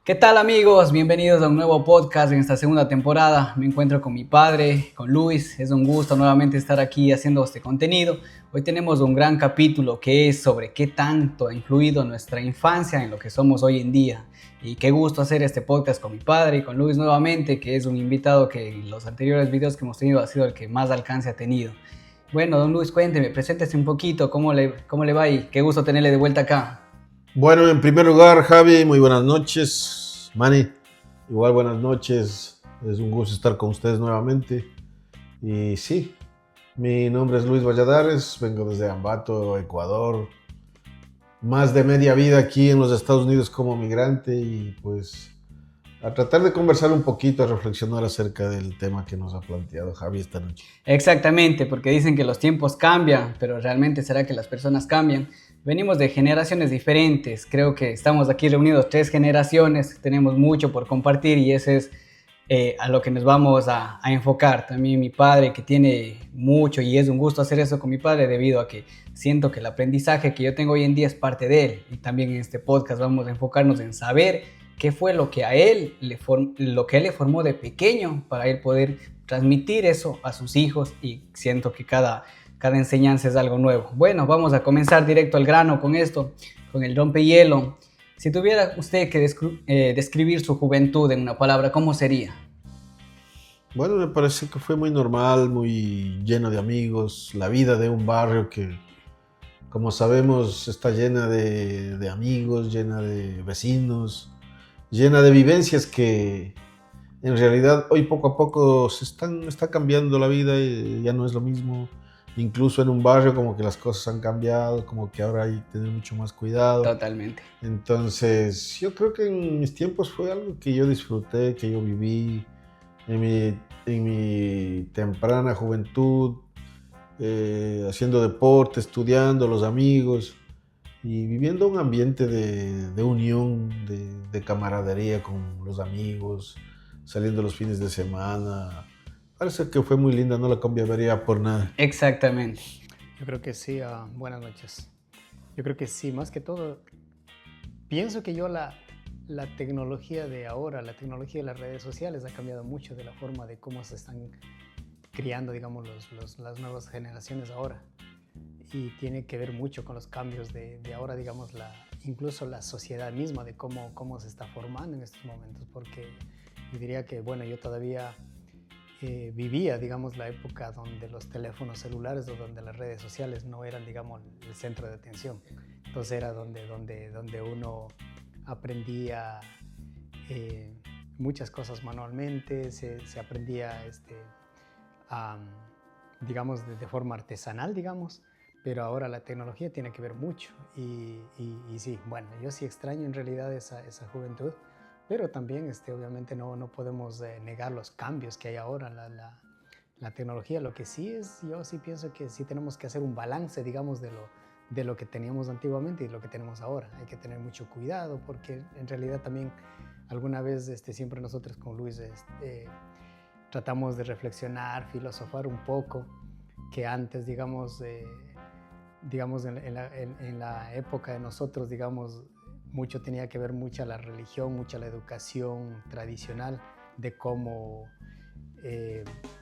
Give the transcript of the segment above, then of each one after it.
¿Qué tal amigos? Bienvenidos a un nuevo podcast en esta segunda temporada. Me encuentro con mi padre, con Luis. Es un gusto nuevamente estar aquí haciendo este contenido. Hoy tenemos un gran capítulo que es sobre qué tanto ha influido nuestra infancia en lo que somos hoy en día. Y qué gusto hacer este podcast con mi padre y con Luis nuevamente, que es un invitado que en los anteriores videos que hemos tenido ha sido el que más alcance ha tenido. Bueno, don Luis, cuénteme, preséntese un poquito, ¿cómo le va y qué gusto tenerle de vuelta acá? Bueno, en primer lugar, Javi, muy buenas noches. Manny, igual buenas noches. Es un gusto estar con ustedes nuevamente. Y sí, mi nombre es Luis Valladares, vengo desde Ambato, Ecuador. Más de media vida aquí en los Estados Unidos como migrante y pues a tratar de conversar un poquito, a reflexionar acerca del tema que nos ha planteado Javi esta noche. Exactamente, porque dicen que los tiempos cambian, pero realmente será que las personas cambian. Venimos de generaciones diferentes, creo que estamos aquí reunidos 3 generaciones, tenemos mucho por compartir y ese es a lo que nos vamos a enfocar. También mi padre que tiene mucho y es un gusto hacer eso con mi padre debido a que siento que el aprendizaje que yo tengo hoy en día es parte de él y también en este podcast vamos a enfocarnos en saber qué fue lo que a él le formó de pequeño para él poder transmitir eso a sus hijos y siento que cada enseñanza es algo nuevo. Bueno, vamos a comenzar directo al grano con esto, con el rompehielo. Si tuviera usted que describir su juventud en una palabra, ¿cómo sería? Bueno, me parece que fue muy normal, muy lleno de amigos, la vida de un barrio que, como sabemos, está llena de amigos, llena de vecinos, llena de vivencias que en realidad hoy poco a poco está cambiando la vida y ya no es lo mismo. Incluso en un barrio como que las cosas han cambiado, como que ahora hay que tener mucho más cuidado. Totalmente. Entonces, yo creo que en mis tiempos fue algo que yo disfruté, que yo viví en mi temprana juventud, haciendo deporte, estudiando, los amigos y viviendo un ambiente de unión, de camaradería con los amigos, saliendo los fines de semana. Parece que fue muy linda, no la cambiaría por nada. Exactamente. Yo creo que sí, buenas noches. Yo creo que sí, más que todo, pienso que la tecnología de ahora, la tecnología de las redes sociales ha cambiado mucho de la forma de cómo se están criando, digamos, las nuevas generaciones ahora. Y tiene que ver mucho con los cambios de ahora, digamos, incluso la sociedad misma, de cómo se está formando en estos momentos. Porque yo diría que, bueno, yo todavía vivía, digamos, la época donde los teléfonos celulares o donde las redes sociales no eran, digamos, el centro de atención. Entonces era donde uno aprendía muchas cosas manualmente, se aprendía, digamos, de forma artesanal, digamos, pero ahora la tecnología tiene que ver mucho y sí, bueno, yo sí extraño en realidad esa juventud. Pero también obviamente no podemos negar los cambios que hay ahora, la tecnología. Lo que sí es, yo sí pienso que sí tenemos que hacer un balance, digamos, de lo que teníamos antiguamente y lo que tenemos ahora. Hay que tener mucho cuidado porque en realidad también alguna vez siempre nosotros con Luis tratamos de reflexionar, filosofar un poco, que antes, digamos, en la época de nosotros, digamos, mucho tenía que ver mucha la religión, mucha la educación tradicional de cómo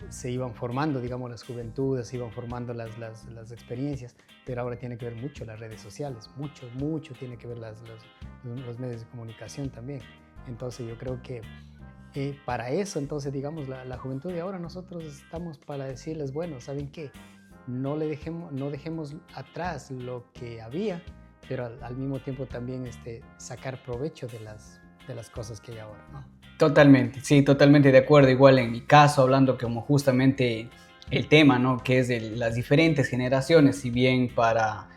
se iban formando, digamos, las juventudes, se iban formando las experiencias, pero ahora tiene que ver mucho las redes sociales, mucho tiene que ver los medios de comunicación también. Entonces yo creo que para eso, entonces, digamos, la juventud de ahora nosotros estamos para decirles, bueno, ¿saben qué? No dejemos atrás lo que había, pero al mismo tiempo también sacar provecho de las cosas que hay ahora, ¿no? Totalmente, sí, totalmente de acuerdo. Igual en mi caso, hablando como justamente el tema, ¿no? Que es de las diferentes generaciones, si bien para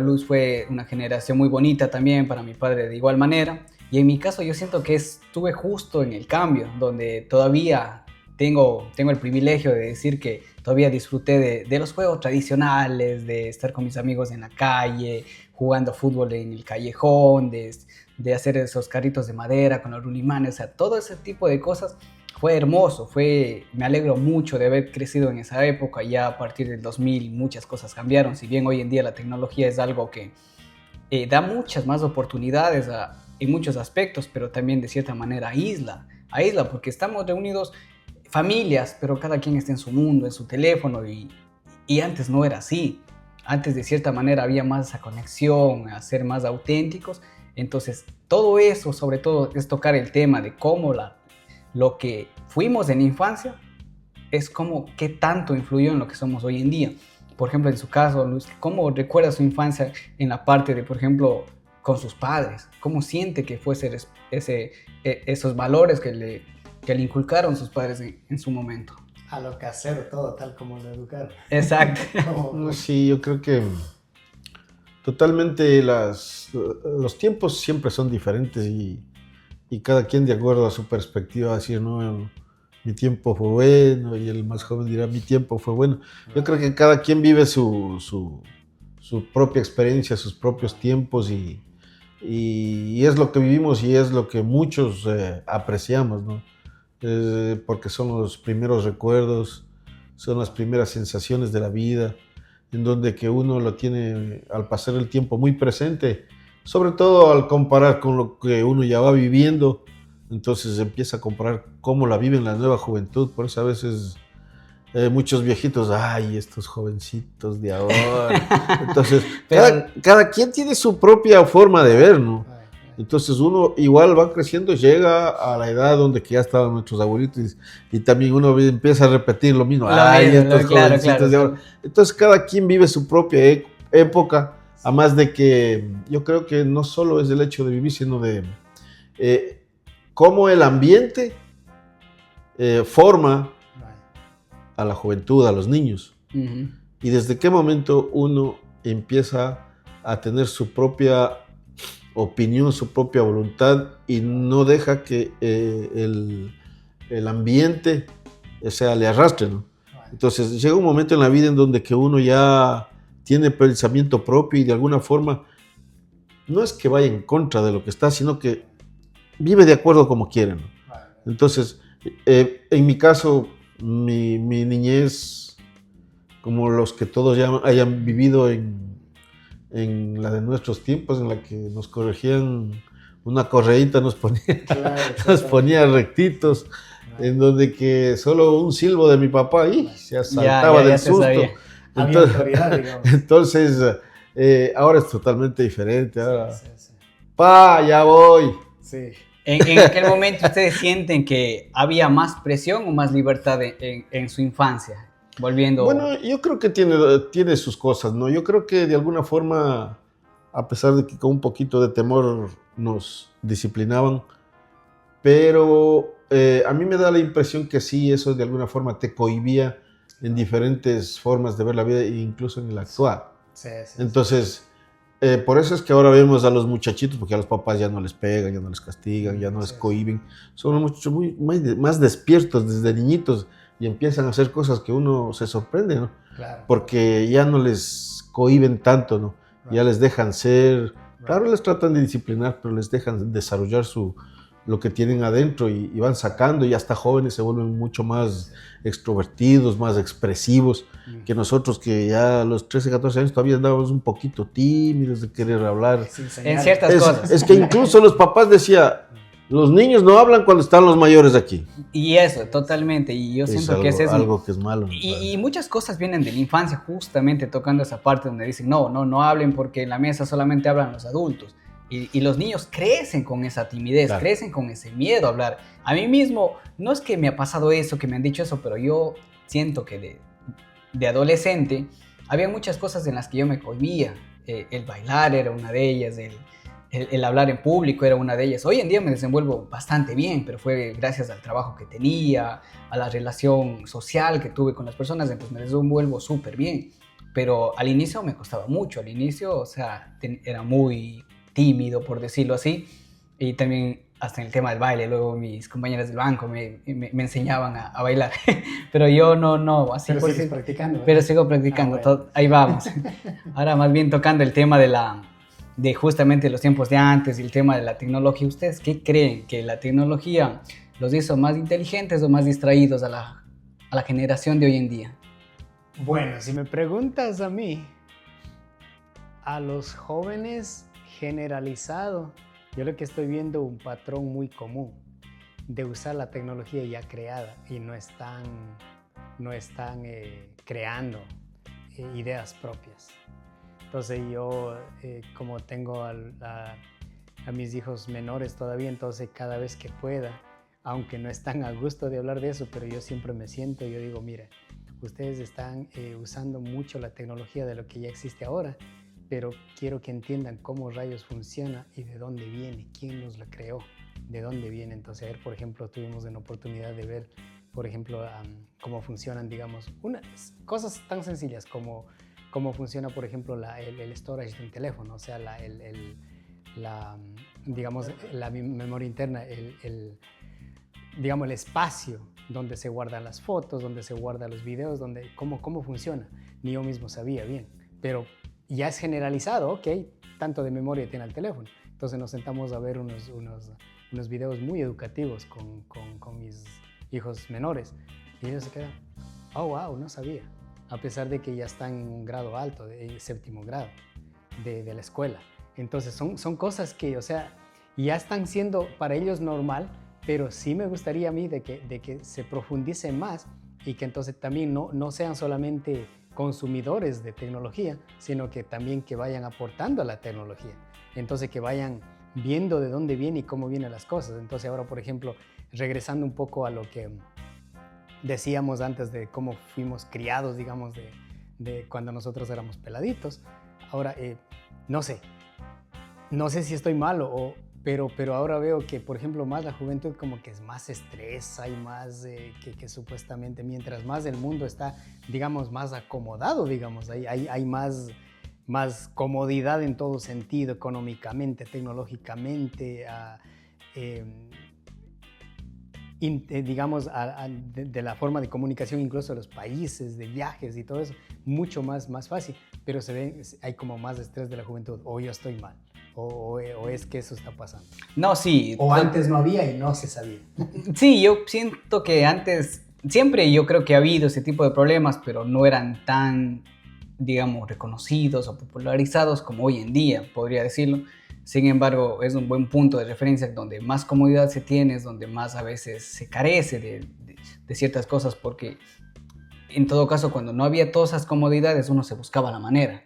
Luis fue una generación muy bonita también, para mi padre de igual manera. Y en mi caso yo siento que estuve justo en el cambio, donde todavía tengo el privilegio de decir que todavía disfruté de los juegos tradicionales, de estar con mis amigos en la calle, jugando fútbol en el callejón, de hacer esos carritos de madera con los rulimanes, o sea, todo ese tipo de cosas fue hermoso, me alegro mucho de haber crecido en esa época. Ya a partir del 2000 muchas cosas cambiaron, si bien hoy en día la tecnología es algo que da muchas más oportunidades en muchos aspectos, pero también de cierta manera aísla porque estamos reunidos familias, pero cada quien está en su mundo, en su teléfono y antes no era así. Antes de cierta manera había más esa conexión, a ser más auténticos. Entonces todo eso, sobre todo, es tocar el tema de cómo lo que fuimos en infancia es como qué tanto influyó en lo que somos hoy en día. Por ejemplo, en su caso, Luis, ¿cómo recuerda su infancia en la parte de, por ejemplo, con sus padres? ¿Cómo siente que fue esos valores que le inculcaron sus padres en su momento? A lo casero, todo tal como lo educaron. Exacto. No, sí, yo creo que totalmente los tiempos siempre son diferentes y cada quien de acuerdo a su perspectiva va a decir, no, mi tiempo fue bueno, y el más joven dirá, mi tiempo fue bueno. Yo creo que cada quien vive su propia experiencia, sus propios tiempos y es lo que vivimos y es lo que muchos apreciamos, ¿no? Porque son los primeros recuerdos, son las primeras sensaciones de la vida, en donde que uno lo tiene al pasar el tiempo muy presente, sobre todo al comparar con lo que uno ya va viviendo, entonces empieza a comparar cómo la viven la nueva juventud. Por eso a veces muchos viejitos, ay, estos jovencitos de ahora. Entonces, cada quien tiene su propia forma de ver, ¿no? Entonces uno igual va creciendo, llega a la edad donde que ya estaban nuestros abuelitos y también uno empieza a repetir lo mismo. Ay, estos jovencitos de ahora. Entonces cada quien vive su propia época, además de que yo creo que no solo es el hecho de vivir, sino de cómo el ambiente forma a la juventud, a los niños. Uh-huh. Y desde qué momento uno empieza a tener su propia opinión, su propia voluntad y no deja que el ambiente, o sea, le arrastre, ¿no? Entonces llega un momento en la vida en donde que uno ya tiene pensamiento propio y de alguna forma no es que vaya en contra de lo que está, sino que vive de acuerdo como quiere, ¿no? Entonces, en mi caso, mi niñez, como los que todos ya hayan vivido en la de nuestros tiempos, en la que nos corregían una correíta, nos ponía rectitos, en donde que solo un silbo de mi papá y se asaltaba del susto. Entonces, ahora es totalmente diferente. Ahora, sí. Pa, ya voy. Sí. ¿En aquel momento ustedes sienten que había más presión o más libertad en su infancia? Volviendo... Bueno, yo creo que tiene sus cosas, ¿no? Yo creo que de alguna forma, a pesar de que con un poquito de temor nos disciplinaban, pero a mí me da la impresión que sí, eso de alguna forma te cohibía en diferentes formas de ver la vida, incluso en el actuar. Sí. Entonces, por eso es que ahora vemos a los muchachitos, porque a los papás ya no les pegan, ya no les castigan, ya no les cohiben. Son los muchachos más despiertos desde niñitos y empiezan a hacer cosas que uno se sorprende, ¿no? Claro. Porque ya no les cohiben tanto, ¿no? Ya les dejan ser. Claro, les tratan de disciplinar, pero les dejan desarrollar lo que tienen adentro y van sacando, y hasta jóvenes se vuelven mucho más extrovertidos, más expresivos que nosotros, que ya a los 13, 14 años todavía andábamos un poquito tímidos de querer hablar. En ciertas cosas. Es que incluso los papás decían, los niños no hablan cuando están los mayores aquí. Y eso, totalmente. Y yo siento que es algo que es malo. Y muchas cosas vienen de la infancia, justamente tocando esa parte donde dicen, no hablen porque en la mesa solamente hablan los adultos. Y los niños crecen con esa timidez, claro. Crecen con ese miedo a hablar. A mí mismo, no es que me ha pasado eso, que me han dicho eso, pero yo siento que de adolescente había muchas cosas en las que yo me cohibía. El bailar era una de ellas, el hablar en público era una de ellas. Hoy en día me desenvuelvo bastante bien, pero fue gracias al trabajo que tenía, a la relación social que tuve con las personas, entonces me desenvuelvo súper bien. Pero al inicio me costaba mucho, al inicio, o sea, era muy tímido, por decirlo así, y también hasta en el tema del baile, luego mis compañeras del banco me enseñaban a bailar, pero yo no, así. Pero sigues practicando. Pero sigo practicando, bueno. Ahí vamos. Ahora más bien tocando el tema de justamente los tiempos de antes y el tema de la tecnología. ¿Ustedes qué creen? ¿Que la tecnología los hizo más inteligentes o más distraídos a la generación de hoy en día? Bueno, si me preguntas a mí, a los jóvenes generalizado, Yo lo que estoy viendo un patrón muy común de usar la tecnología ya creada y no están creando ideas propias. Entonces yo, como tengo a mis hijos menores todavía, entonces cada vez que pueda, aunque no están a gusto de hablar de eso, pero yo siempre me siento y yo digo, mira, ustedes están usando mucho la tecnología de lo que ya existe ahora, pero quiero que entiendan cómo rayos funciona y de dónde viene, quién nos la creó, de dónde viene. Entonces, a ver, por ejemplo, tuvimos una oportunidad de ver, por ejemplo, cómo funcionan, digamos, cosas tan sencillas como cómo funciona, por ejemplo, el storage de un teléfono, o sea, digamos, la memoria interna, digamos, el espacio donde se guardan las fotos, donde se guardan los videos, cómo funciona. Ni yo mismo sabía bien, pero ya es generalizado, ok, tanto de memoria tiene el teléfono. Entonces nos sentamos a ver unos videos muy educativos con mis hijos menores y ellos se quedan, oh, wow, no sabía. A pesar de que ya están en un grado alto, en séptimo grado de la escuela. Entonces son cosas que, o sea, ya están siendo para ellos normal, pero sí me gustaría a mí de que se profundice más y que entonces también no sean solamente consumidores de tecnología, sino que también que vayan aportando a la tecnología. Entonces que vayan viendo de dónde viene y cómo vienen las cosas. Entonces ahora, por ejemplo, regresando un poco a lo que decíamos antes de cómo fuimos criados, digamos, de cuando nosotros éramos peladitos. Ahora, no sé si estoy mal pero ahora veo que, por ejemplo, más la juventud como que es más estrés, hay más que supuestamente, mientras más el mundo está, digamos, más acomodado, digamos, hay más comodidad en todo sentido, económicamente, tecnológicamente, digamos, de la forma de comunicación, incluso de los países, de viajes y todo eso, mucho más fácil, pero hay como más estrés de la juventud, o yo estoy mal. O es que eso está pasando. No, sí. O antes no había y no se sabía. Sí, yo siento que antes, siempre yo creo que ha habido ese tipo de problemas, pero no eran tan, digamos, reconocidos o popularizados como hoy en día, podría decirlo. Sin embargo, es un buen punto de referencia donde más comodidad se tiene, es donde más a veces se carece de ciertas cosas, porque en todo caso, cuando no había todas esas comodidades, uno se buscaba la manera.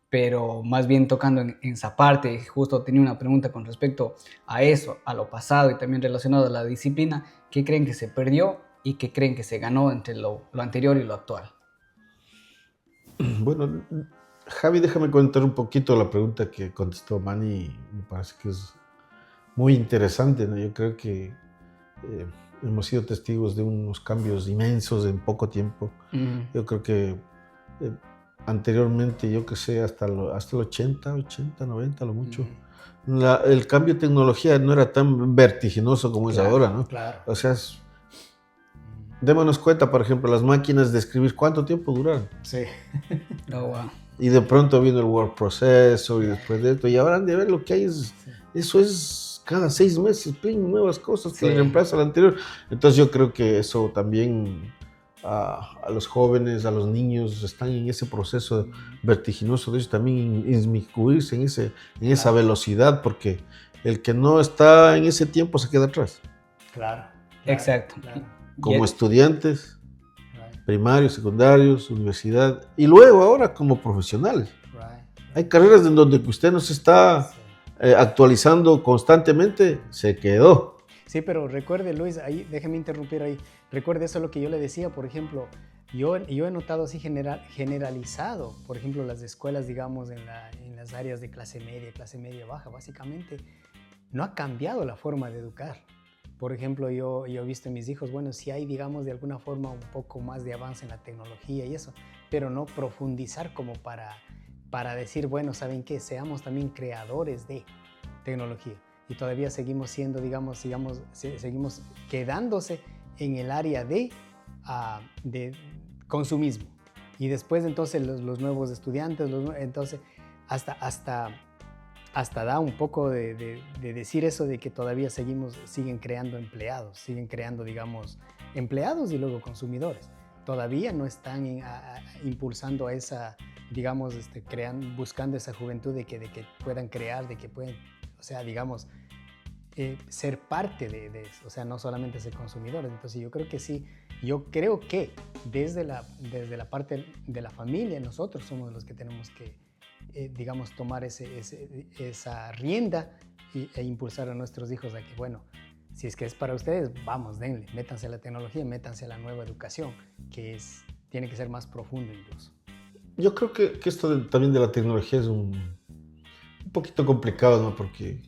Pero más bien tocando en esa parte, justo tenía una pregunta con respecto a eso, a lo pasado y también relacionado a la disciplina. ¿Qué creen que se perdió y qué creen que se ganó entre lo anterior y lo actual? Bueno, Javi, déjame comentar un poquito la pregunta que contestó Manny, me parece que es muy interesante, ¿no? Yo creo que hemos sido testigos de unos cambios inmensos en poco tiempo. Yo creo que anteriormente, yo que sé, hasta el 80, 90, lo mucho, el cambio de tecnología no era tan vertiginoso como es ahora, ¿no? Claro. O sea, démonos cuenta, por ejemplo, las máquinas de escribir, ¿cuánto tiempo duraron? Sí. Oh, wow. Y de pronto vino el word processor y después de esto, y ahora han de ver lo que hay eso es cada 6 meses, nuevas cosas que le reemplazan al anterior. Entonces yo creo que eso también a los jóvenes, a los niños, están en ese proceso vertiginoso de ellos también inmiscuirse en esa velocidad, porque el que no está en ese tiempo se queda atrás. Claro. Exacto. Claro. Como estudiantes, primarios, secundarios, universidad, y luego ahora como profesionales. Hay carreras en donde usted no se está actualizando constantemente, se quedó. Sí, pero recuerde, Luis, ahí, déjeme interrumpir ahí. Recuerde eso lo que yo le decía, por ejemplo, yo he notado así generalizado, por ejemplo, las escuelas, digamos, en las áreas de clase media baja, básicamente, no ha cambiado la forma de educar. Por ejemplo, yo he visto en mis hijos, bueno, sí hay, digamos, de alguna forma un poco más de avance en la tecnología y eso, pero no profundizar como para decir, bueno, ¿saben qué? Seamos también creadores de tecnología. Y todavía seguimos siendo, digamos, seguimos quedándose en el área de consumismo. Y después, entonces, los nuevos estudiantes, entonces, hasta da un poco de decir eso de que todavía siguen creando empleados, siguen creando, digamos, empleados y luego consumidores. Todavía no están impulsando a esa, digamos, buscando esa juventud de que puedan crear, de que pueden, o sea, digamos, ser parte de eso, o sea, no solamente ser consumidores. Entonces yo creo que sí, yo creo que desde la parte de la familia, nosotros somos los que tenemos que, digamos, tomar esa rienda e impulsar a nuestros hijos a que, bueno, si es que es para ustedes, vamos, denle, métanse a la tecnología, métanse a la nueva educación, que tiene que ser más profundo incluso. Yo creo que esto también de la tecnología es un poquito complicado, ¿no? Porque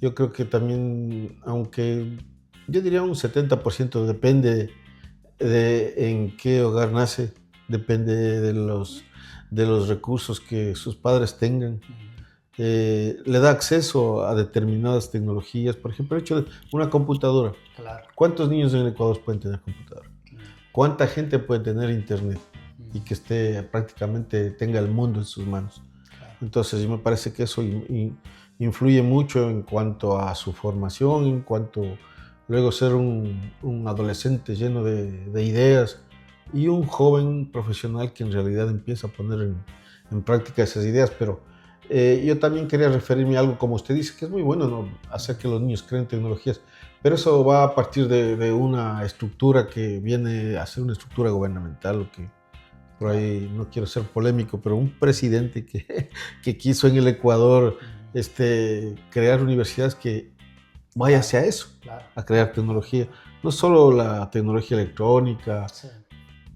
yo creo que también, aunque yo diría un 70% depende de en qué hogar nace, depende de los recursos que sus padres tengan. Le da acceso a determinadas tecnologías, por ejemplo, el hecho de una computadora. Claro. ¿Cuántos niños en el Ecuador pueden tener computadora? ¿Cuánta gente puede tener internet y que prácticamente tenga el mundo en sus manos? Claro. Entonces, me parece que eso influye mucho en cuanto a su formación, en cuanto luego ser un adolescente lleno de ideas y un joven profesional que en realidad empieza a poner en práctica esas ideas. Pero yo también quería referirme a algo, como usted dice, que es muy bueno, ¿no? Hacer que los niños creen tecnologías, pero eso va a partir de una estructura que viene a ser una estructura gubernamental, o que por ahí, no quiero ser polémico, pero un presidente que quiso en el Ecuador crear universidades que vaya hacia eso, claro, a crear tecnología, no solo la tecnología electrónica, sí,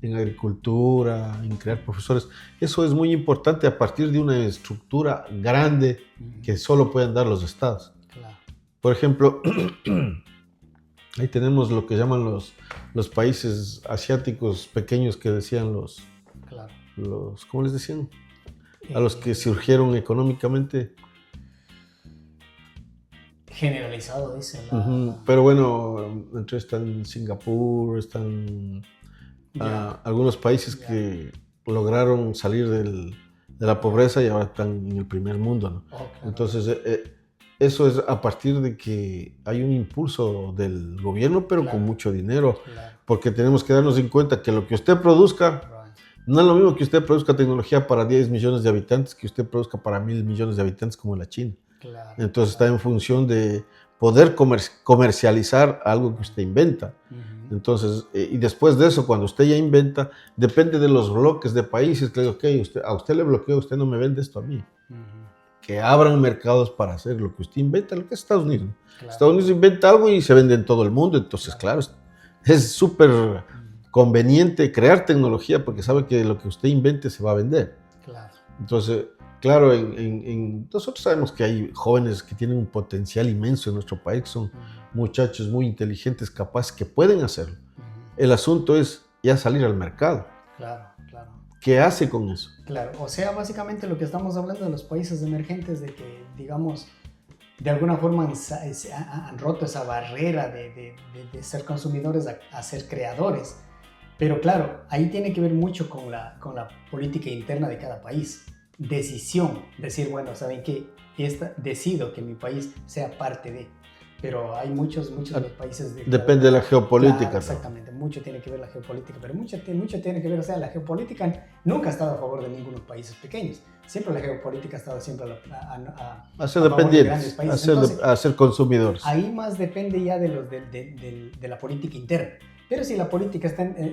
en agricultura, en crear profesores. Eso es muy importante a partir de una estructura grande que solo pueden dar los estados. Claro. Por ejemplo, ahí tenemos lo que llaman los países asiáticos pequeños, que decían claro, ¿cómo les decían? A los que surgieron económicamente. Generalizado, dice. Pero bueno, entre están Singapur, están algunos países que lograron salir de la pobreza y ahora están en el primer mundo, ¿no? Claro. Entonces, eso es a partir de que hay un impulso del gobierno, pero claro, con mucho dinero, claro, porque tenemos que darnos en cuenta que lo que usted produzca, no es lo mismo que usted produzca tecnología para 10 millones de habitantes que usted produzca para 1.000 millones de habitantes como la China. Claro, entonces está en función de poder comercializar algo que usted inventa. Entonces, y después de eso, cuando usted ya inventa, depende de los bloques de países que le digo, ok, a usted le bloqueo, usted no me vende esto a mí. Que abran mercados para hacer lo que usted inventa, lo que es Estados Unidos. Claro. Estados Unidos inventa algo y se vende en todo el mundo. Entonces, claro, es súper conveniente crear tecnología porque sabe que lo que usted invente se va a vender. Claro. Entonces, claro, nosotros sabemos que hay jóvenes que tienen un potencial inmenso en nuestro país, que son muchachos muy inteligentes, capaces, que pueden hacerlo. El asunto es ya salir al mercado. Claro, claro. ¿Qué hace con eso? Claro, o sea, básicamente lo que estamos hablando de los países emergentes, de que, digamos, de alguna forma han roto esa barrera de ser consumidores a ser creadores. Pero claro, ahí tiene que ver mucho con la política interna de cada país. Decisión, decir, bueno, ¿saben qué? Decido que mi país sea parte de. Pero hay muchos de los países... Depende de la geopolítica. Claro, exactamente, ¿no? Mucho tiene que ver la geopolítica, pero mucho tiene que ver, o sea, la geopolítica nunca ha estado a favor de ningunos países pequeños. Siempre la geopolítica ha estado siempre a ser dependientes, a ser consumidores. Ahí más depende ya de la política interna. Pero si la política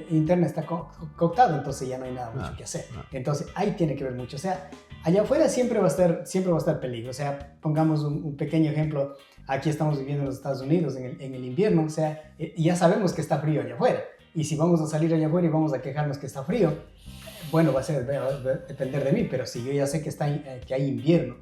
interna está cooptada, entonces ya no hay nada mucho que hacer. Entonces ahí tiene que ver mucho. O sea, allá afuera siempre va a estar peligro. O sea, pongamos un pequeño ejemplo. Aquí estamos viviendo en los Estados Unidos en el invierno. O sea, ya sabemos que está frío allá afuera. Y si vamos a salir allá afuera y vamos a quejarnos que está frío, bueno, va a depender de mí. Pero si yo ya sé que hay invierno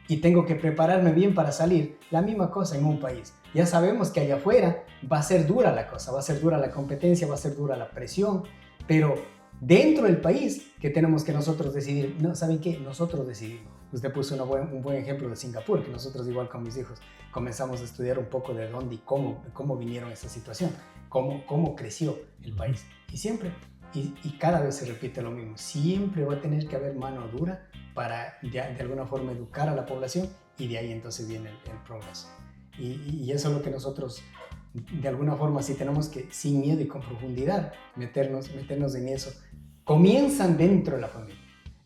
y tengo que prepararme bien para salir, la misma cosa en un país. Ya sabemos que allá afuera va a ser dura la cosa, va a ser dura la competencia, va a ser dura la presión, pero dentro del país que tenemos que nosotros decidir, no, ¿saben qué? Nosotros decidimos. Usted puso un buen ejemplo de Singapur, que nosotros igual con mis hijos comenzamos a estudiar un poco de dónde y cómo vinieron a esta situación, cómo creció el país. Y siempre, y cada vez se repite lo mismo, siempre va a tener que haber mano dura para de alguna forma educar a la población y de ahí entonces viene el progreso. Y eso es lo que nosotros, de alguna forma, sí tenemos que, sin miedo y con profundidad, meternos en eso. Comienzan dentro de la familia.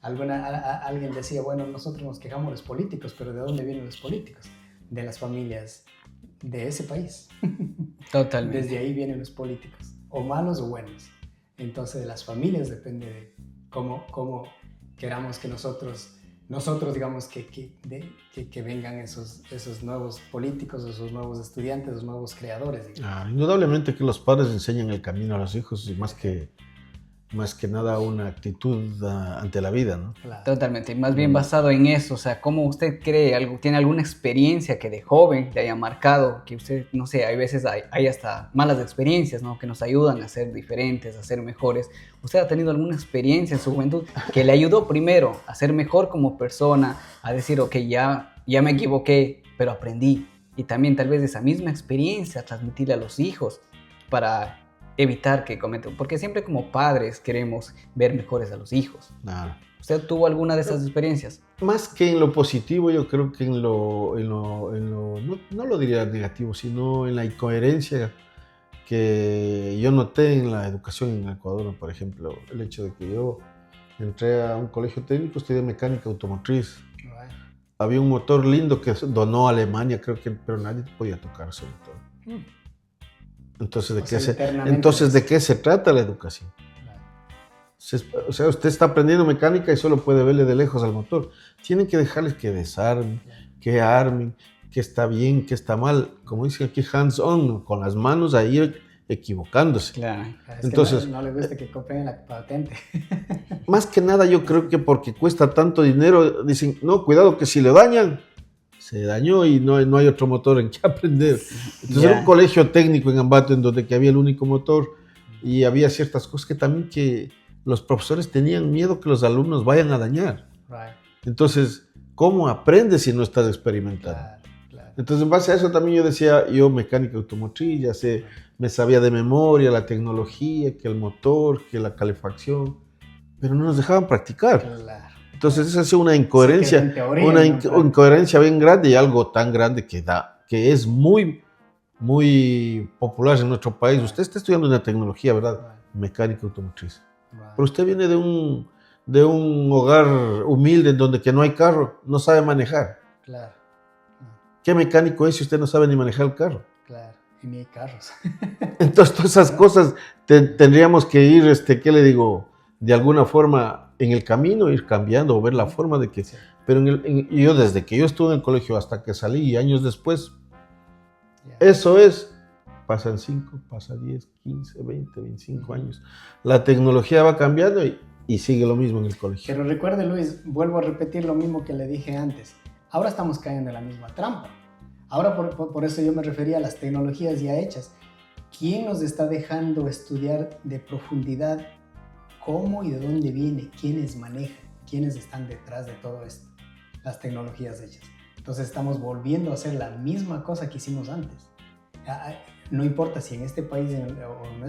Alguien decía, bueno, nosotros nos quejamos de los políticos, pero ¿de dónde vienen los políticos? de las familias de ese país. Totalmente. Desde ahí vienen los políticos, o malos o buenos. Entonces de las familias depende de cómo queramos que nosotros digamos que vengan esos nuevos políticos, esos nuevos estudiantes, esos nuevos creadores. Indudablemente que los padres enseñan el camino a los hijos y más que nada una actitud ante la vida, ¿no? Claro. Totalmente, y más bien basado en eso, o sea, ¿cómo usted cree, tiene alguna experiencia que de joven le haya marcado, que usted, no sé, hay veces hay hasta malas experiencias, ¿no? Que nos ayudan a ser diferentes, a ser mejores. ¿Usted ha tenido alguna experiencia en su juventud que le ayudó primero a ser mejor como persona, a decir, ok, ya me equivoqué, pero aprendí? Y también tal vez esa misma experiencia transmitirla a los hijos para evitar que cometan, porque siempre como padres queremos ver mejores a los hijos. Nada. ¿Usted tuvo alguna de esas experiencias? Más que en lo positivo, yo creo que en lo no lo diría negativo, sino en la incoherencia que yo noté en la educación en Ecuador, por ejemplo, el hecho de que yo entré a un colegio técnico, estudié mecánica automotriz. Right. Había un motor lindo que donó a Alemania, creo que, pero nadie podía tocar ese motor. Entonces, ¿de qué se trata la educación? O sea, usted está aprendiendo mecánica y solo puede verle de lejos al motor. Tienen que dejarles que desarmen, que armen, que está bien, que está mal. Como dicen aquí, hands-on, ¿no? Con las manos ahí equivocándose. Claro. Entonces, no le gusta que copien la patente. Más que nada yo creo que porque cuesta tanto dinero, dicen, no, cuidado que si le dañan, se dañó y no hay otro motor en que aprender. Entonces era un colegio técnico en Ambato en donde que había el único motor y había ciertas cosas que también que los profesores tenían miedo que los alumnos vayan a dañar. Right. Entonces, ¿cómo aprendes si no estás experimentando? Claro. Entonces, en base a eso también yo decía, yo mecánica automotriz, ya sé, me sabía de memoria la tecnología, que el motor, que la calefacción, pero no nos dejaban practicar. Claro. Entonces esa es una incoherencia, incoherencia bien grande y algo tan grande que es muy, muy popular en nuestro país. Usted está estudiando una tecnología, ¿verdad? Mecánica automotriz. Pero usted viene de un hogar humilde en donde que no hay carro, no sabe manejar. Claro. ¿Qué mecánico es si usted no sabe ni manejar el carro? Claro, y ni hay carros. Entonces todas esas cosas tendríamos que ir, ¿qué le digo? De alguna forma en el camino ir cambiando o ver la forma de que... Sí. Pero yo desde que yo estuve en el colegio hasta que salí y años después, eso es, pasan 5, pasa 10, 15, 20, 25 años. La tecnología va cambiando y sigue lo mismo en el colegio. Pero recuerde, Luis, vuelvo a repetir lo mismo que le dije antes. Ahora estamos cayendo en la misma trampa. Ahora por eso yo me refería a las tecnologías ya hechas. ¿Quién nos está dejando estudiar de profundidad cómo y de dónde viene, quiénes manejan, quiénes están detrás de todo esto? Las tecnologías hechas. Entonces estamos volviendo a hacer la misma cosa que hicimos antes. No importa si en este país o en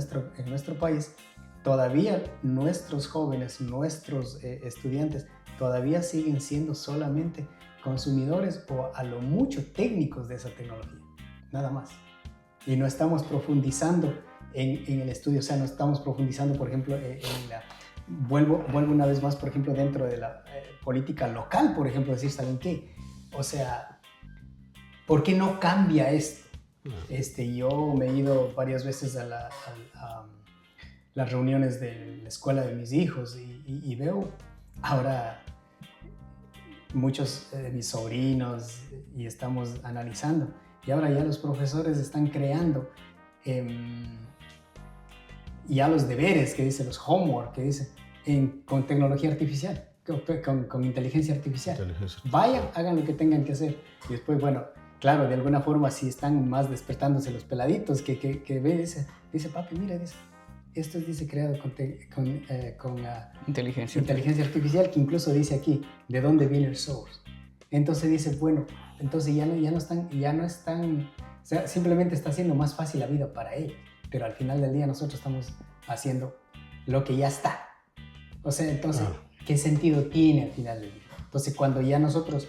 nuestro país, todavía nuestros jóvenes, nuestros estudiantes, todavía siguen siendo solamente consumidores o a lo mucho técnicos de esa tecnología, nada más. Y no estamos profundizando en el estudio, o sea, no estamos profundizando, por ejemplo, vuelvo una vez más, por ejemplo, dentro de la política local, por ejemplo, decir, ¿saben qué? O sea, ¿por qué no cambia esto? Yo me he ido varias veces a las reuniones de la escuela de mis hijos y veo ahora muchos de mis sobrinos y estamos analizando. Y ahora ya los profesores están creando ya los deberes, que dice, los homework, que dice, con tecnología artificial, con inteligencia artificial. Vayan, hagan lo que tengan que hacer. Y después, bueno, claro, de alguna forma si están más despertándose los peladitos que ve, dice, papi, mira, esto dice creado con inteligencia artificial, que incluso dice aquí, ¿de dónde viene el source? Entonces dice, bueno, entonces ya no están, o sea, simplemente está haciendo más fácil la vida para él, pero al final del día nosotros estamos haciendo lo que ya está. O sea, entonces, ¿qué sentido tiene al final del día? Entonces, cuando ya nosotros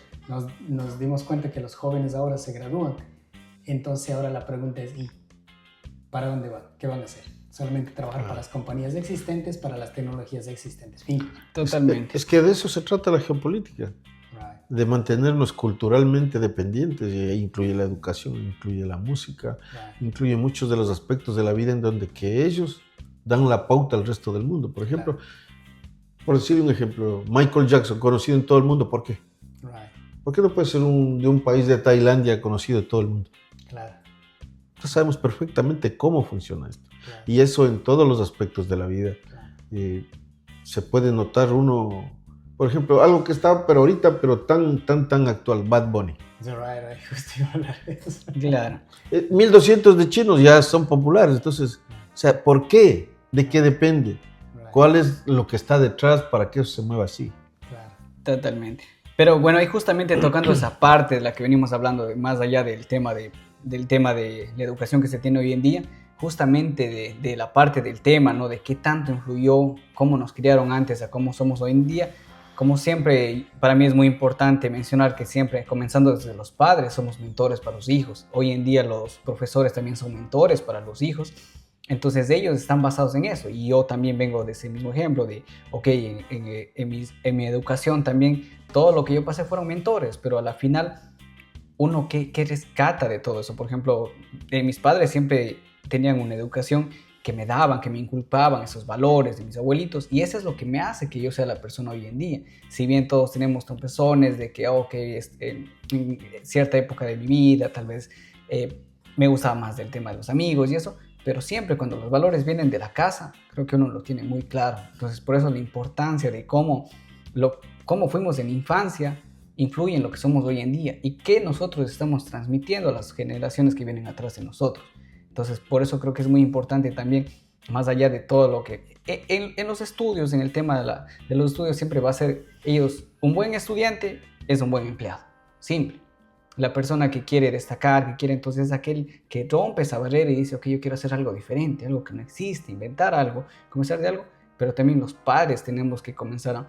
nos dimos cuenta que los jóvenes ahora se gradúan, entonces ahora la pregunta es, ¿y para dónde van? ¿Qué van a hacer? Solamente trabajar para las compañías existentes, para las tecnologías existentes. Fin. Totalmente. Es que de eso se trata la geopolítica. de mantenernos culturalmente dependientes, y ahí incluye la educación, incluye la música, incluye muchos de los aspectos de la vida en donde que ellos dan la pauta al resto del mundo. Por ejemplo, por decir un ejemplo, Michael Jackson, conocido en todo el mundo, ¿por qué? ¿Por qué no puede ser de un país de Tailandia conocido en todo el mundo? Claro. Entonces sabemos perfectamente cómo funciona esto. Claro. Y eso en todos los aspectos de la vida. Claro. Se puede notar uno, por ejemplo, algo que está pero ahorita, pero tan actual, Bad Bunny. Claro. 1200 de chinos ya son populares. Entonces, o sea, ¿por qué? ¿De qué depende? ¿Cuál es lo que está detrás para que eso se mueva así? Claro. Totalmente. Pero bueno, y justamente tocando esa parte de la que venimos hablando, más allá del tema de la educación que se tiene hoy en día, justamente de la parte del tema, ¿no? De qué tanto influyó, cómo nos criaron antes a cómo somos hoy en día. Como siempre, para mí es muy importante mencionar que siempre, comenzando desde los padres, somos mentores para los hijos. Hoy en día los profesores también son mentores para los hijos. Entonces ellos están basados en eso, y yo también vengo de ese mismo ejemplo de, ok, en mi educación también todo lo que yo pasé fueron mentores, pero a la final uno ¿qué rescata de todo eso? Por ejemplo, mis padres siempre tenían una educación que me daban, que me inculpaban esos valores de mis abuelitos, y eso es lo que me hace que yo sea la persona hoy en día. Si bien todos tenemos tropezones de que, en cierta época de mi vida tal vez me gustaba más del tema de los amigos y eso, pero siempre cuando los valores vienen de la casa, creo que uno lo tiene muy claro. Entonces, por eso la importancia de cómo fuimos en infancia influye en lo que somos hoy en día y qué nosotros estamos transmitiendo a las generaciones que vienen atrás de nosotros. Entonces, por eso creo que es muy importante también, más allá de todo lo que... En los estudios, en el tema de los estudios, siempre va a ser un buen estudiante es un buen empleado. Simple. La persona que quiere destacar, que quiere entonces es aquel que rompe esa barrera y dice, ok, yo quiero hacer algo diferente, algo que no existe, inventar algo, comenzar de algo, pero también los padres tenemos que comenzar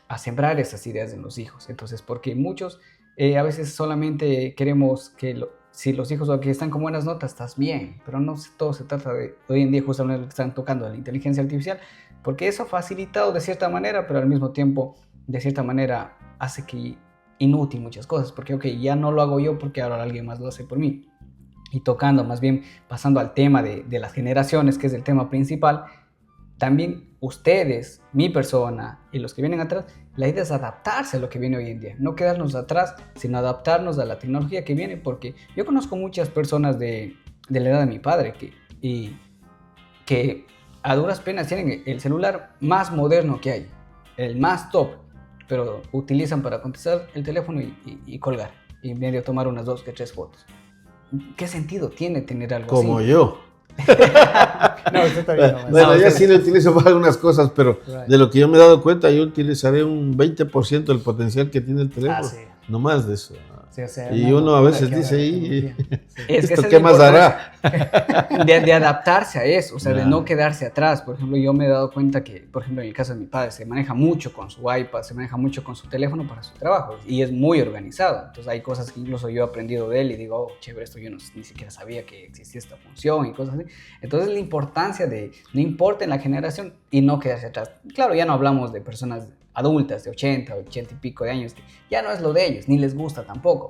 a sembrar esas ideas en los hijos. Entonces, porque muchos a veces solamente queremos que si los hijos aquí están con buenas notas, estás bien, pero no todo se trata de, hoy en día justamente lo que están tocando, de la inteligencia artificial, porque eso ha facilitado de cierta manera, pero al mismo tiempo, de cierta manera, hace que inútil muchas cosas, porque ok, ya no lo hago yo porque ahora alguien más lo hace por mí. Y tocando, más bien pasando al tema de las generaciones, que es el tema principal, también ustedes, mi persona y los que vienen atrás, la idea es adaptarse a lo que viene hoy en día, no quedarnos atrás, sino adaptarnos a la tecnología que viene, porque yo conozco muchas personas de la edad de mi padre que a duras penas tienen el celular más moderno que hay, el más top, pero utilizan para contestar el teléfono y colgar, y medio tomar unas 2 que 3 fotos. ¿Qué sentido tiene tener algo como así? Como yo. No, usted está bien. Bueno, ya sí lo utilizo para algunas cosas, pero de lo que yo me he dado cuenta, yo utilizaré un 20% del potencial que tiene el teléfono. Sí. No más de eso. Sí, o sea, y uno a veces dice, ¿esto qué más hará? De adaptarse a eso, o sea, de no quedarse atrás. Por ejemplo, yo me he dado cuenta que, por ejemplo, en el caso de mi padre, se maneja mucho con su iPad, se maneja mucho con su teléfono para su trabajo y es muy organizado. Entonces hay cosas que incluso yo he aprendido de él y digo, chévere, esto yo ni siquiera sabía que existía esta función y cosas así. Entonces la importancia de, no importa en la generación, y no quedarse atrás. Claro, ya no hablamos de personas adultas de 80 y pico de años, que ya no es lo de ellos, ni les gusta tampoco,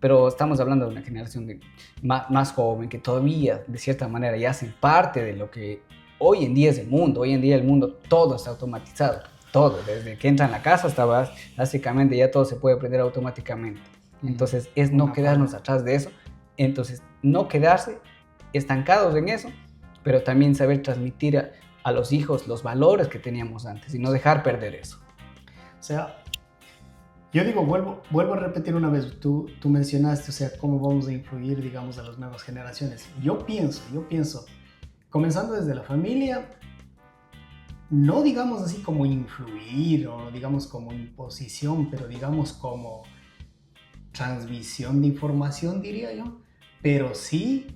pero estamos hablando de una generación más joven que todavía de cierta manera ya hacen parte de lo que hoy en día es el mundo. Hoy en día el mundo todo está automatizado, todo, desde que entra en la casa hasta básicamente ya todo se puede aprender automáticamente. Entonces es no quedarnos atrás de eso, entonces no quedarse estancados en eso, pero también saber transmitir a los hijos los valores que teníamos antes y no dejar perder eso. O sea, yo digo, vuelvo a repetir una vez, tú mencionaste, o sea, cómo vamos a influir, digamos, a las nuevas generaciones. Yo pienso, comenzando desde la familia, no digamos así como influir o digamos como imposición, pero digamos como transmisión de información, diría yo, pero sí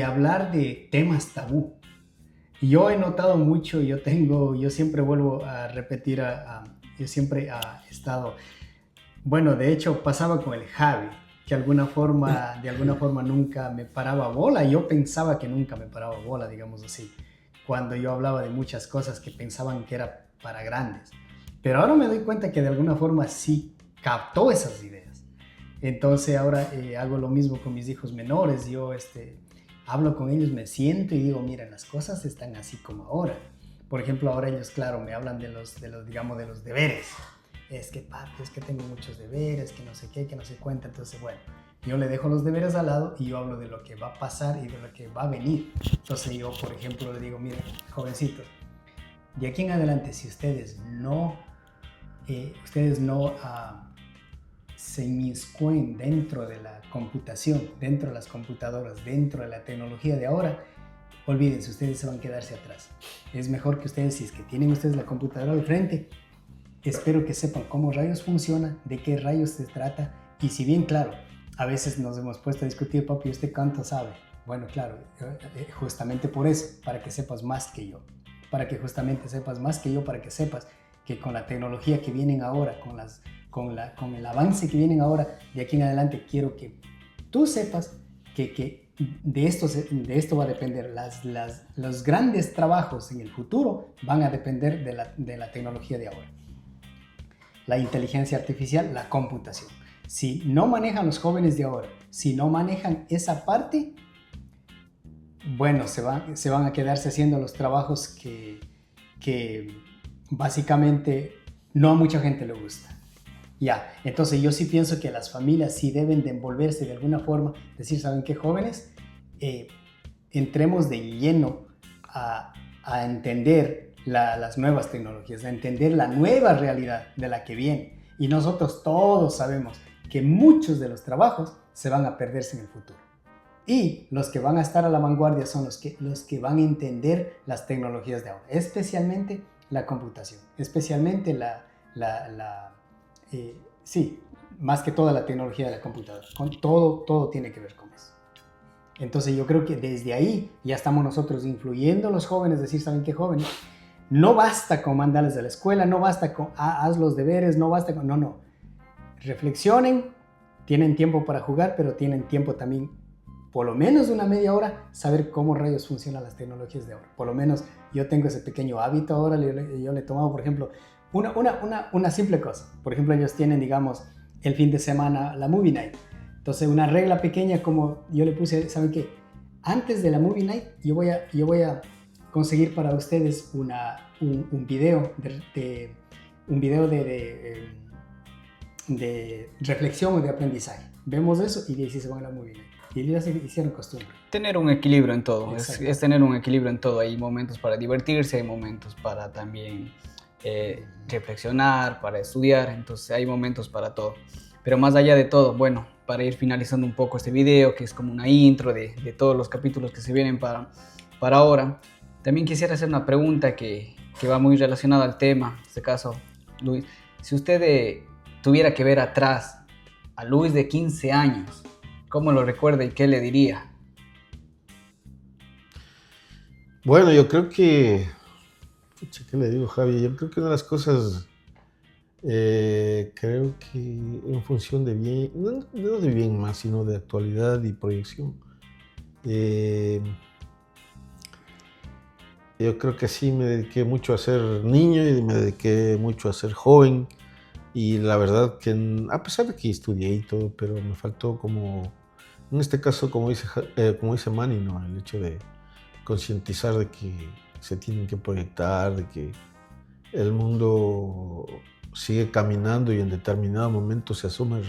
hablar de temas tabú. Yo he notado mucho, yo siempre vuelvo a repetir, yo siempre he estado, bueno, de hecho pasaba con el Javi, que de alguna forma nunca me paraba bola. Yo pensaba que nunca me paraba bola, digamos así, cuando yo hablaba de muchas cosas que pensaban que era para grandes. Pero ahora me doy cuenta que de alguna forma sí captó esas ideas. Entonces ahora hago lo mismo con mis hijos menores. Yo hablo con ellos, me siento y digo, mira, las cosas están así como ahora. Por ejemplo, ahora ellos, claro, me hablan de los deberes. Es que, papi, es que tengo muchos deberes, que no sé qué, que no sé cuánto. Entonces, bueno, yo le dejo los deberes al lado y yo hablo de lo que va a pasar y de lo que va a venir. Entonces yo, por ejemplo, le digo, miren, jovencitos, de aquí en adelante, si ustedes no se inmiscuyen dentro de la computación, dentro de las computadoras, dentro de la tecnología de ahora, olvídense, ustedes se van a quedarse atrás. Es mejor que ustedes, si es que tienen ustedes la computadora al frente, espero que sepan cómo rayos funciona, de qué rayos se trata. Y si bien, claro, a veces nos hemos puesto a discutir, papi, ¿usted cuánto sabe? Bueno, claro, justamente por eso, para que sepas más que yo. Para que justamente sepas más que yo, para que sepas que con la tecnología que vienen ahora, con el avance que vienen ahora, de aquí en adelante, quiero que tú sepas que de esto va a depender. Los grandes trabajos en el futuro van a depender de la tecnología de ahora. La inteligencia artificial, la computación. Si no manejan los jóvenes de ahora, si no manejan esa parte, bueno, se van a quedarse haciendo los trabajos que básicamente no a mucha gente le gusta. Ya, entonces yo sí pienso que las familias sí deben de envolverse de alguna forma, decir, ¿saben qué, jóvenes? Entremos de lleno a entender las nuevas tecnologías, a entender la nueva realidad de la que viene. Y nosotros todos sabemos que muchos de los trabajos se van a perderse en el futuro. Y los que van a estar a la vanguardia son los que van a entender las tecnologías de ahora, especialmente la computación, especialmente más que toda la tecnología de la computadora. Todo tiene que ver con eso. Entonces yo creo que desde ahí ya estamos nosotros influyendo a los jóvenes, decir, ¿saben qué, jóvenes? No basta con mandarles a la escuela, no basta con haz los deberes, no basta con... No. Reflexionen, tienen tiempo para jugar, pero tienen tiempo también, por lo menos una media hora, saber cómo rayos funcionan las tecnologías de ahora. Por lo menos yo tengo ese pequeño hábito ahora, yo le he tomado, por ejemplo, una simple cosa. Por ejemplo, ellos tienen, digamos, el fin de semana la Movie Night. Entonces, una regla pequeña como yo le puse, ¿saben qué? Antes de la Movie Night, yo voy a conseguir para ustedes un video de reflexión o de aprendizaje. Vemos eso y de ahí se van a la Movie Night. Y ya se hicieron costumbre. Tener un equilibrio en todo, es tener un equilibrio en todo. Hay momentos para divertirse, hay momentos para también reflexionar, para estudiar, entonces hay momentos para todo. Pero más allá de todo, bueno, para ir finalizando un poco este video, que es como una intro de todos los capítulos que se vienen para ahora, también quisiera hacer una pregunta que va muy relacionada al tema, en este caso, Luis. Si usted tuviera que ver atrás a Luis de 15 años, ¿cómo lo recuerda y qué le diría? Bueno, yo creo que... ¿Qué le digo, Javi? Yo creo que una de las cosas... creo que en función de bien... No de bien más, sino de actualidad y proyección. Yo creo que sí me dediqué mucho a ser niño y me dediqué mucho a ser joven. Y la verdad que, a pesar de que estudié y todo, pero me faltó como... En este caso, como dice Manny, ¿no? El hecho de concientizar de que se tienen que proyectar, de que el mundo sigue caminando y en determinado momento se asumen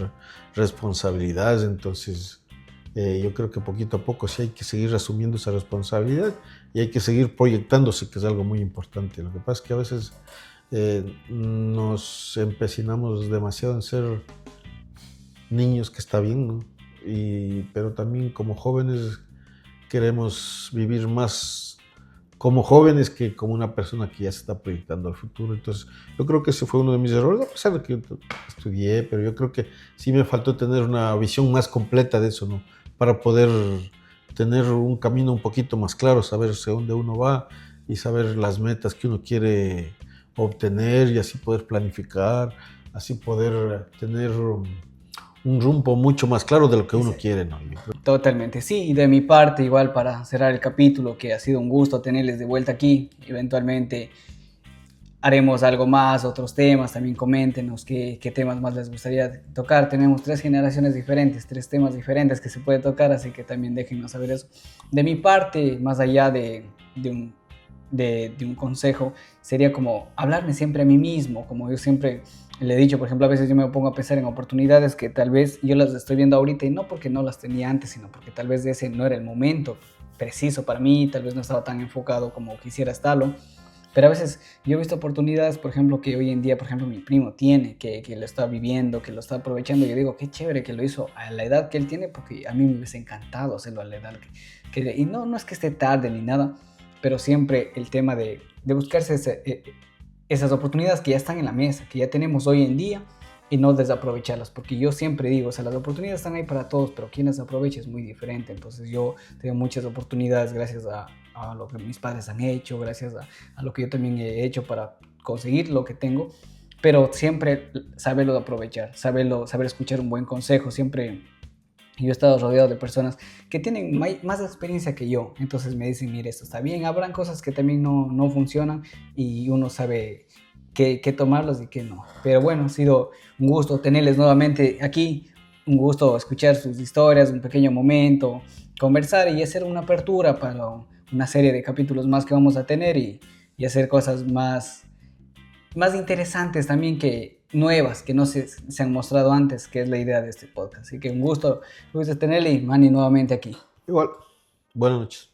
responsabilidades. Entonces, yo creo que poquito a poco sí hay que seguir asumiendo esa responsabilidad y hay que seguir proyectándose, que es algo muy importante. Lo que pasa es que a veces nos empecinamos demasiado en ser niños, que está bien, ¿no? Pero también como jóvenes queremos vivir más como jóvenes que como una persona que ya se está proyectando al futuro. Entonces yo creo que ese fue uno de mis errores, a pesar de que yo estudié, pero yo creo que sí me faltó tener una visión más completa de eso, ¿no? Para poder tener un camino un poquito más claro, saber hacia dónde uno va y saber las metas que uno quiere obtener y así poder planificar, así poder tener un rumbo mucho más claro de lo que uno quiere, ¿no? Totalmente, sí, y de mi parte igual para cerrar el capítulo, que ha sido un gusto tenerles de vuelta aquí, eventualmente haremos algo más, otros temas, también coméntenos qué temas más les gustaría tocar. Tenemos 3 generaciones diferentes, 3 temas diferentes que se puede tocar, así que también déjenos saber eso. De mi parte, más allá de un consejo, sería como hablarme siempre a mí mismo, como yo siempre le he dicho. Por ejemplo, a veces yo me pongo a pensar en oportunidades que tal vez yo las estoy viendo ahorita y no porque no las tenía antes, sino porque tal vez ese no era el momento preciso para mí, tal vez no estaba tan enfocado como quisiera estarlo. Pero a veces yo he visto oportunidades, por ejemplo, que hoy en día, por ejemplo, mi primo tiene, que lo está viviendo, que lo está aprovechando. Y yo digo, qué chévere que lo hizo a la edad que él tiene, porque a mí me hubiese encantado hacerlo a la edad y no es que esté tarde ni nada, pero siempre el tema de buscarse esas oportunidades que ya están en la mesa, que ya tenemos hoy en día, y no desaprovecharlas, porque yo siempre digo, o sea, las oportunidades están ahí para todos, pero quien las aprovecha es muy diferente. Entonces yo tengo muchas oportunidades gracias a lo que mis padres han hecho, gracias a lo que yo también he hecho para conseguir lo que tengo, pero siempre saberlo aprovechar, saber escuchar un buen consejo. Siempre yo he estado rodeado de personas que tienen más experiencia que yo, entonces me dicen, mire, esto está bien. Habrán cosas que también no funcionan y uno sabe qué tomarlos y qué no. Pero bueno, ha sido un gusto tenerles nuevamente aquí, un gusto escuchar sus historias, un pequeño momento, conversar y hacer una apertura para una serie de capítulos más que vamos a tener y hacer cosas más interesantes también, que nuevas, que no se han mostrado antes, que es la idea de este podcast. Así que un gusto tenerle y Manny nuevamente aquí. Igual, buenas noches.